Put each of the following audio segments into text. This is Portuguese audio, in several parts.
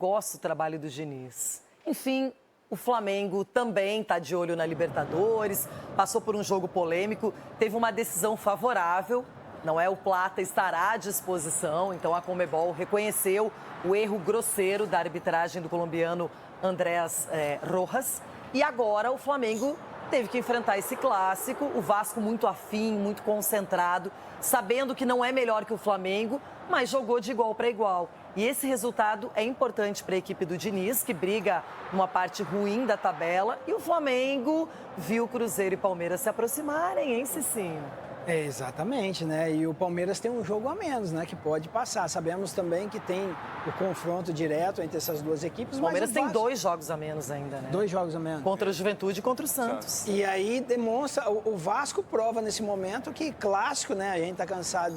Gosto do trabalho do Diniz. Enfim, o Flamengo também está de olho na Libertadores, passou por um jogo polêmico, teve uma decisão favorável, não é? O Plata estará à disposição, então a Conmebol reconheceu o erro grosseiro da arbitragem do colombiano Andrés Rojas. E agora o Flamengo teve que enfrentar esse clássico, o Vasco muito afim, muito concentrado, sabendo que não é melhor que o Flamengo, mas jogou de igual para igual. E esse resultado é importante para a equipe do Diniz, que briga numa parte ruim da tabela. E o Flamengo viu Cruzeiro e Palmeiras se aproximarem, hein, Cicinho? Exatamente, né? E o Palmeiras tem um jogo a menos, né? Que pode passar. Sabemos também que tem o confronto direto entre essas duas equipes. O Palmeiras tem 2 jogos a menos ainda, né? 2 jogos a menos. Contra o Juventude e contra o Santos. E aí demonstra, o Vasco prova nesse momento que clássico, né? A gente tá cansado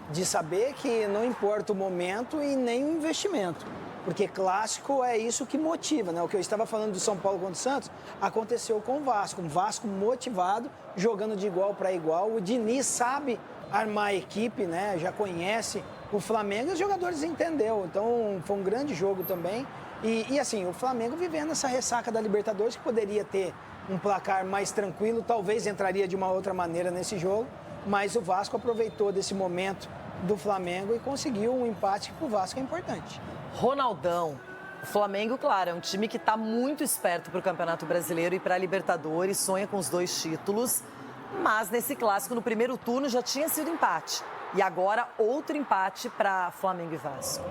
de saber que não importa o momento e nem o investimento. Porque clássico é isso que motiva, né? O que eu estava falando do São Paulo contra o Santos aconteceu com o Vasco. Um Vasco motivado, jogando de igual para igual. O Diniz sabe armar a equipe, né? Já conhece o Flamengo e os jogadores entenderam. Então foi um grande jogo também. E assim, o Flamengo vivendo essa ressaca da Libertadores, que poderia ter um placar mais tranquilo, talvez entraria de uma outra maneira nesse jogo. Mas o Vasco aproveitou desse momento do Flamengo e conseguiu um empate que para o Vasco é importante. Ronaldão. O Flamengo, claro, é um time que está muito esperto para o Campeonato Brasileiro e para a Libertadores, sonha com os 2 títulos, mas nesse clássico, no primeiro turno, já tinha sido empate. E agora, outro empate para Flamengo e Vasco.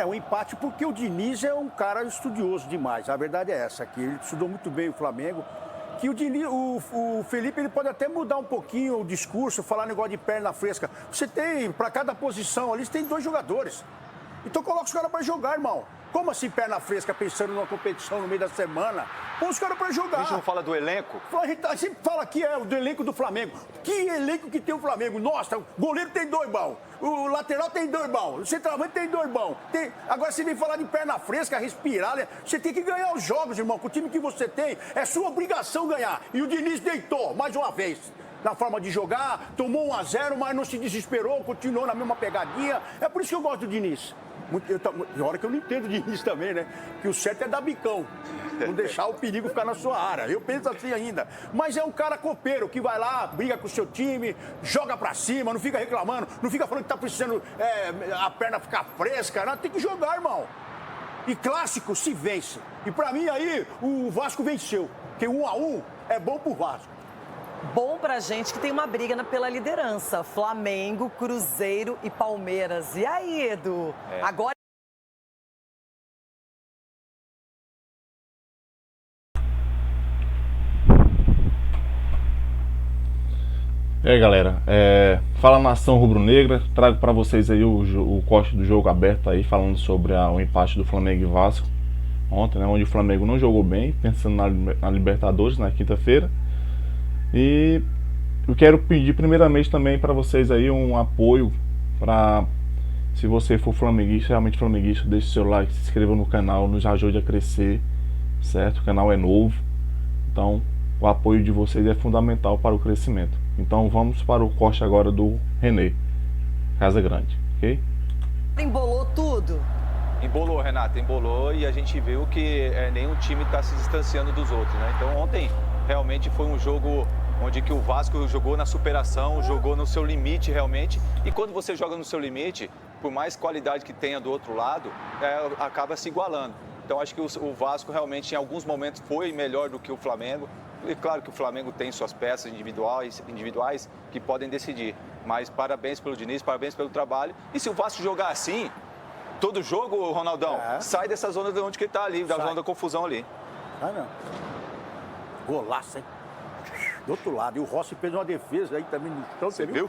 Um empate porque o Diniz é um cara estudioso demais. A verdade é essa, que ele estudou muito bem o Flamengo. Que o Felipe ele pode até mudar um pouquinho o discurso, falar negócio de perna fresca. Você tem, para cada posição ali, você tem 2 jogadores. Então coloca os caras para jogar, irmão. Como assim perna fresca, pensando numa competição no meio da semana? Põe os caras para jogar. A gente não fala do elenco? A gente fala que é do elenco do Flamengo. Que elenco que tem o Flamengo? Nossa, o goleiro tem 2 bons. O lateral tem 2 bons. O centroavante tem 2 bons. Agora você vem falar de perna fresca, respirar. Né? Você tem que ganhar os jogos, irmão. Com o time que você tem, é sua obrigação ganhar. E o Diniz deitou, mais uma vez. Na forma de jogar, tomou 1-0, mas não se desesperou, continuou na mesma pegadinha. É por isso que eu gosto do Diniz. Tem hora que eu não entendo de Diniz também, né? Que o certo é dar bicão. Não deixar o perigo ficar na sua área. Eu penso assim ainda. Mas é um cara copeiro que vai lá, briga com o seu time, joga pra cima, não fica reclamando, não fica falando que tá precisando a perna ficar fresca. Não, tem que jogar, irmão. E clássico se vence. E pra mim aí, o Vasco venceu. Porque 1-1 é bom pro Vasco. Bom pra gente que tem uma briga pela liderança. Flamengo, Cruzeiro e Palmeiras. E aí, Edu? Agora... E aí, galera, fala Nação Rubro-Negra, trago para vocês aí o corte do jogo aberto aí, falando sobre o empate do Flamengo e Vasco ontem, né, onde o Flamengo não jogou bem, pensando na Libertadores na quinta-feira. E eu quero pedir primeiramente também para vocês aí um apoio para, se você for flamenguista, realmente flamenguista, deixe seu like, se inscreva no canal, nos ajude a crescer, certo? O canal é novo, então o apoio de vocês é fundamental para o crescimento. Então vamos para o corte agora do René Casa Grande, ok? Embolou tudo? Embolou, Renato, embolou, e a gente viu que nenhum time está se distanciando dos outros, né? Então ontem realmente foi um jogo onde que o Vasco jogou na superação, jogou no seu limite realmente. E quando você joga no seu limite, por mais qualidade que tenha do outro lado, acaba se igualando. Então acho que o Vasco realmente em alguns momentos foi melhor do que o Flamengo. E claro que o Flamengo tem suas peças individuais que podem decidir. Mas parabéns pelo Diniz, parabéns pelo trabalho. E se o Vasco jogar assim, todo jogo, Ronaldão, sai dessa zona de onde que ele está ali, da zona da confusão ali. Ah, não. Golaço, hein? Do outro lado. E o Rossi fez uma defesa aí também no chão. Você viu?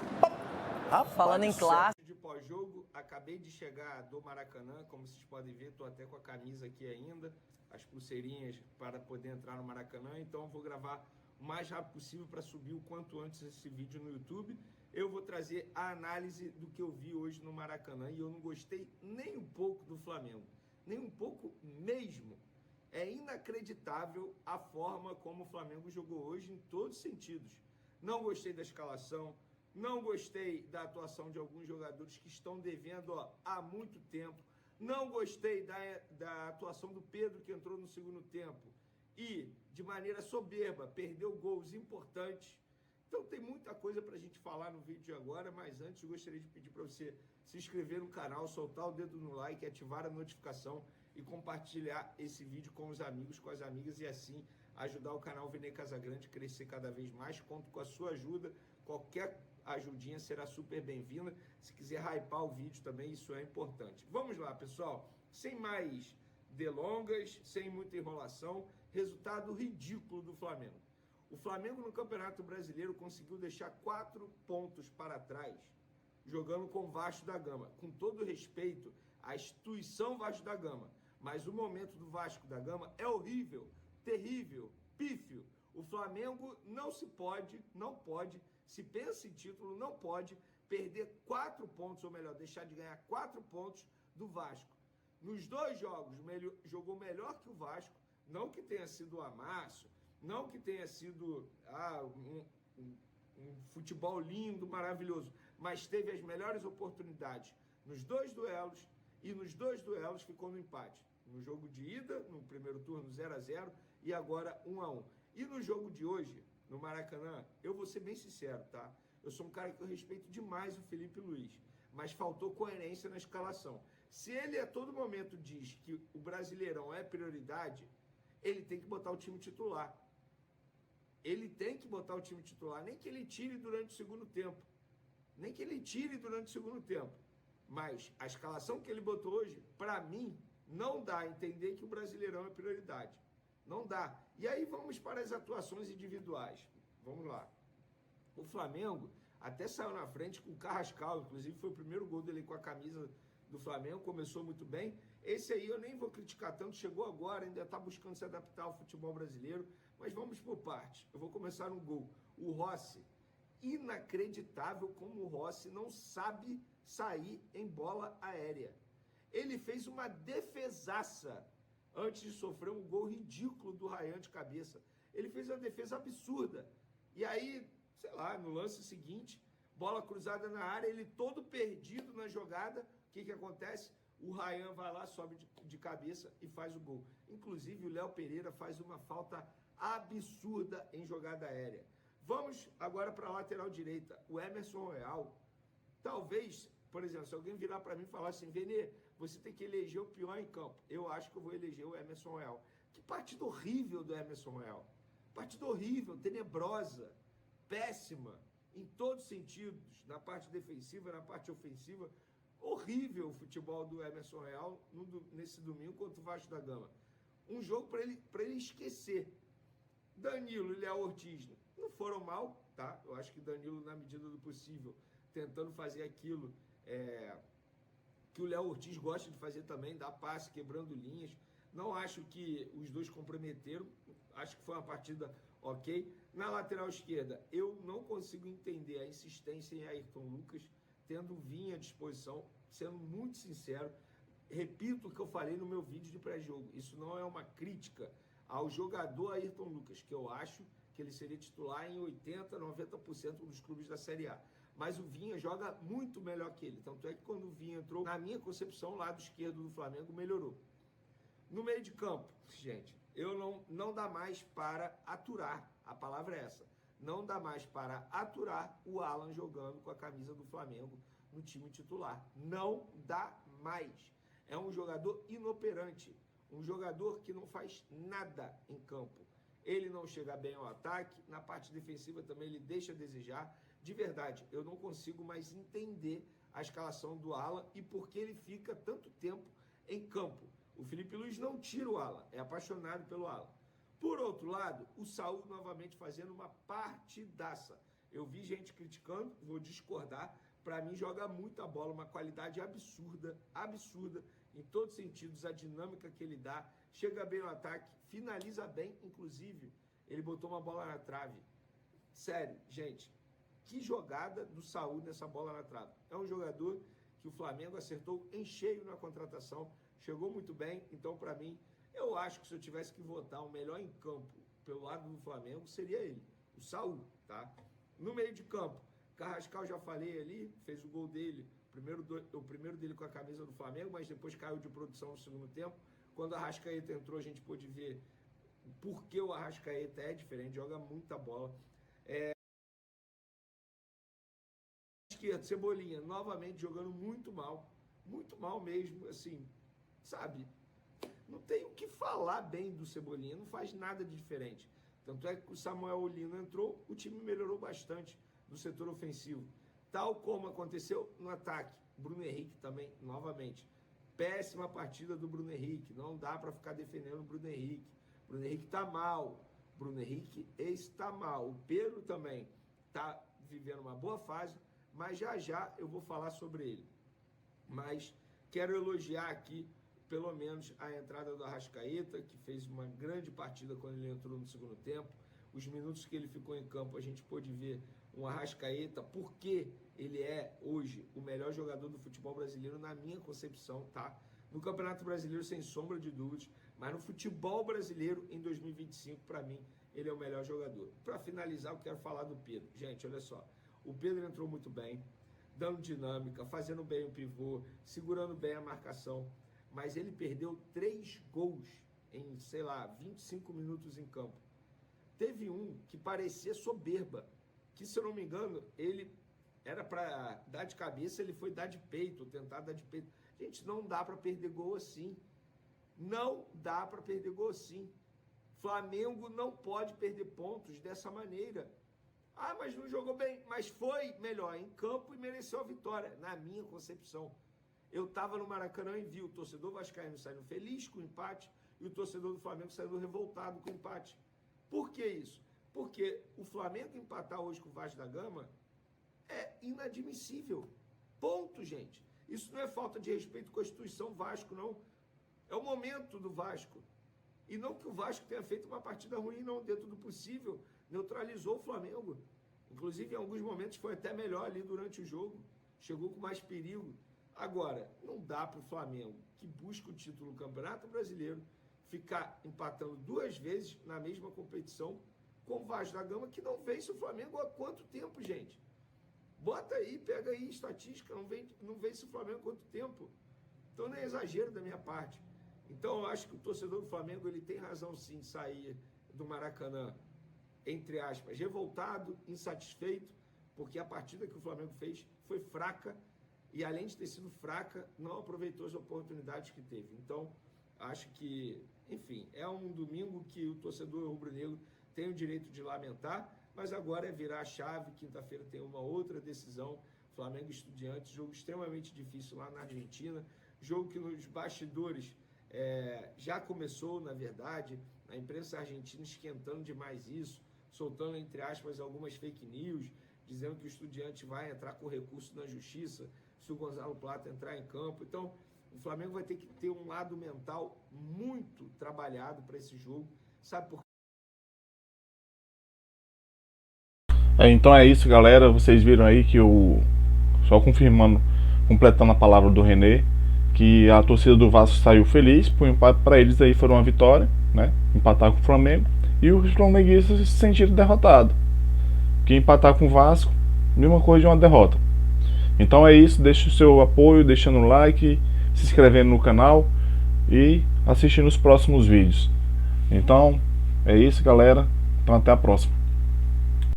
Rapaz, falando em clássico. De pós-jogo, acabei de chegar do Maracanã, como vocês podem ver, estou até com a camisa aqui ainda, as pulseirinhas para poder entrar no Maracanã, então vou gravar o mais rápido possível para subir o quanto antes esse vídeo no YouTube. Eu vou trazer a análise do que eu vi hoje no Maracanã e eu não gostei nem um pouco do Flamengo, nem um pouco mesmo. É inacreditável a forma como o Flamengo jogou hoje em todos os sentidos. Não gostei da escalação, não gostei da atuação de alguns jogadores que estão devendo há muito tempo. Não gostei da atuação do Pedro, que entrou no segundo tempo e, de maneira soberba, perdeu gols importantes. Então tem muita coisa para a gente falar no vídeo de agora, mas antes eu gostaria de pedir para você se inscrever no canal, soltar o dedo no like, ativar a notificação e compartilhar esse vídeo com os amigos, com as amigas e assim ajudar o canal Vene Casagrande a crescer cada vez mais. Conto com a sua ajuda, qualquer ajudinha será super bem-vinda. Se quiser hypar o vídeo também, isso é importante. Vamos lá, pessoal, sem mais delongas, sem muita enrolação, resultado ridículo do Flamengo. O Flamengo no Campeonato Brasileiro conseguiu deixar 4 pontos para trás, jogando com o Vasco da Gama. Com todo respeito à instituição Vasco da Gama, mas o momento do Vasco da Gama é horrível, terrível, pífio. O Flamengo não pode, se pensa em título, não pode perder 4 pontos, ou melhor, deixar de ganhar 4 pontos do Vasco. Nos 2 jogos, jogou melhor que o Vasco, não que tenha sido um amasso, não que tenha sido um futebol lindo, maravilhoso, mas teve as melhores oportunidades nos 2 duelos, e nos 2 duelos ficou no empate. No jogo de ida, no primeiro turno 0-0, e agora 1-1. E no jogo de hoje, no Maracanã, eu vou ser bem sincero, tá? Eu sou um cara que eu respeito demais o Felipe Luiz, mas faltou coerência na escalação. Se ele a todo momento diz que o Brasileirão é prioridade, ele tem que botar o time titular. Ele tem que botar o time titular, nem que ele tire durante o segundo tempo. Nem que ele tire durante o segundo tempo. Mas a escalação que ele botou hoje, para mim, não dá a entender que o Brasileirão é prioridade. Não dá. E aí vamos para as atuações individuais. Vamos lá. O Flamengo até saiu na frente com o Carrascal, inclusive foi o primeiro gol dele com a camisa do Flamengo, começou muito bem. Esse aí eu nem vou criticar tanto, chegou agora, ainda está buscando se adaptar ao futebol brasileiro, mas vamos por parte. Eu vou começar no gol. O Rossi, inacreditável como o Rossi não sabe sair em bola aérea. Ele fez uma defesaça antes de sofrer um gol ridículo do Ryan de cabeça. Ele fez uma defesa absurda. E aí, sei lá, no lance seguinte, bola cruzada na área, ele todo perdido na jogada, o que acontece? O Ryan vai lá, sobe de cabeça e faz o gol. Inclusive, o Léo Pereira faz uma falta absurda em jogada aérea. Vamos agora para a lateral direita. O Emerson Royal, talvez, por exemplo, se alguém virar para mim e falar assim, Vene, você tem que eleger o pior em campo. Eu acho que eu vou eleger o Emerson Royal. Que partida horrível do Emerson Royal. Partida horrível, tenebrosa, péssima, em todos os sentidos, na parte defensiva, na parte ofensiva. Horrível o futebol do Emerson Royal nesse domingo contra o Vasco da Gama. Um jogo para ele esquecer. Danilo e Léo Ortiz não foram mal, tá? Eu acho que Danilo, na medida do possível, tentando fazer aquilo que o Léo Ortiz gosta de fazer também, dar passe, quebrando linhas. Não acho que os dois comprometeram, acho que foi uma partida ok. Na lateral esquerda, eu não consigo entender a insistência em Ayrton Lucas, tendo Vinha à disposição, sendo muito sincero. Repito o que eu falei no meu vídeo de pré-jogo, isso não é uma crítica ao jogador Ayrton Lucas, que eu acho que ele seria titular em 80%, 90% dos clubes da Série A. Mas o Vinha joga muito melhor que ele. Tanto é que quando o Vinha entrou, na minha concepção, o lado esquerdo do Flamengo melhorou. No meio de campo, gente, não dá mais para aturar, a palavra é essa, não dá mais para aturar o Alan jogando com a camisa do Flamengo no time titular. Não dá mais. É um jogador inoperante, um jogador que não faz nada em campo. Ele não chega bem ao ataque, na parte defensiva também ele deixa a desejar. De verdade, eu não consigo mais entender a escalação do Alan e por que ele fica tanto tempo em campo. O Felipe Luiz não tira o Alan, é apaixonado pelo Alan. Por outro lado, o Saúl novamente fazendo uma partidaça. Eu vi gente criticando, vou discordar. Para mim, joga muita bola, uma qualidade absurda, absurda, em todos os sentidos, a dinâmica que ele dá, chega bem no ataque, finaliza bem, inclusive, ele botou uma bola na trave. Sério, gente, que jogada do Saúl nessa bola na trave. É um jogador que o Flamengo acertou em cheio na contratação, chegou muito bem, então, para mim, eu acho que se eu tivesse que votar o melhor em campo pelo lado do Flamengo, seria ele, o Saúl, tá? No meio de campo, Carrascal, já falei ali, fez o gol dele o primeiro dele com a camisa do Flamengo, mas depois caiu de produção no segundo tempo. Quando o Arrascaeta entrou, a gente pôde ver por que o Arrascaeta é diferente, joga muita bola. Esquerda, Cebolinha, novamente jogando muito mal mesmo, assim, sabe? Não tem o que falar bem do Cebolinha, não faz nada de diferente. Tanto é que o Samuel Olino entrou, o time melhorou bastante no setor ofensivo. Tal como aconteceu no ataque. Bruno Henrique também, novamente. Péssima partida do Bruno Henrique. Não dá para ficar defendendo o Bruno Henrique. Bruno Henrique está mal. Bruno Henrique está mal. O Pedro também está vivendo uma boa fase, mas já eu vou falar sobre ele. Mas quero elogiar aqui, pelo menos, a entrada do Arrascaeta, que fez uma grande partida quando ele entrou no segundo tempo. Os minutos que ele ficou em campo, a gente pôde ver um Arrascaeta, porque ele é hoje o melhor jogador do futebol brasileiro, na minha concepção, tá? No Campeonato Brasileiro, sem sombra de dúvidas, mas no futebol brasileiro, em 2025, para mim, ele é o melhor jogador. Para finalizar, eu quero falar do Pedro. Gente, olha só, o Pedro entrou muito bem, dando dinâmica, fazendo bem o pivô, segurando bem a marcação, mas ele perdeu 3 gols em, 25 minutos em campo. Teve um que parecia soberba, que, se eu não me engano, ele era para dar de cabeça, ele foi dar de peito, tentar dar de peito. Gente, não dá para perder gol assim. Não dá para perder gol assim. Flamengo não pode perder pontos dessa maneira. Ah, mas não jogou bem. Mas foi melhor em campo e mereceu a vitória, na minha concepção. Eu estava no Maracanã e vi o torcedor vascaíno saindo feliz com o empate e o torcedor do Flamengo saindo revoltado com o empate. Por que isso? Porque o Flamengo empatar hoje com o Vasco da Gama é inadmissível. Ponto, gente. Isso não é falta de respeito com a instituição Vasco, não. É o momento do Vasco. E não que o Vasco tenha feito uma partida ruim, não. Dentro do possível, neutralizou o Flamengo. Inclusive, em alguns momentos, foi até melhor ali durante o jogo. Chegou com mais perigo. Agora, não dá para o Flamengo, que busca o título do Campeonato Brasileiro, ficar empatando 2 vezes na mesma competição com o Vasco da Gama, que não vence o Flamengo há quanto tempo, gente? Bota aí, pega aí estatística, não vence o Flamengo há quanto tempo? Então não é exagero da minha parte. Então eu acho que o torcedor do Flamengo, ele tem razão sim de sair do Maracanã, entre aspas, revoltado, insatisfeito, porque a partida que o Flamengo fez foi fraca e, além de ter sido fraca, não aproveitou as oportunidades que teve. Então, acho que, enfim, é um domingo que o torcedor rubro-negro tem o direito de lamentar, mas agora é virar a chave. Quinta-feira tem uma outra decisão, Flamengo e Estudiantes, jogo extremamente difícil lá na Argentina, jogo que nos bastidores já começou, na verdade, a imprensa argentina esquentando demais isso, soltando, entre aspas, algumas fake news, dizendo que o Estudiante vai entrar com recurso na justiça se o Gonzalo Plata entrar em campo. Então, o Flamengo vai ter que ter um lado mental muito trabalhado para esse jogo, sabe por quê? Então é isso, galera. Vocês viram aí que só confirmando, completando a palavra do René, que a torcida do Vasco saiu feliz por empate. Para eles aí foi uma vitória, né? Empatar com o Flamengo, e os flamenguistas se sentiram derrotados, que empatar com o Vasco, mesma coisa de uma derrota. Então é isso, deixa o seu apoio, deixando o like, se inscrevendo no canal e assistindo os próximos vídeos. Então é isso, galera. Então até a próxima.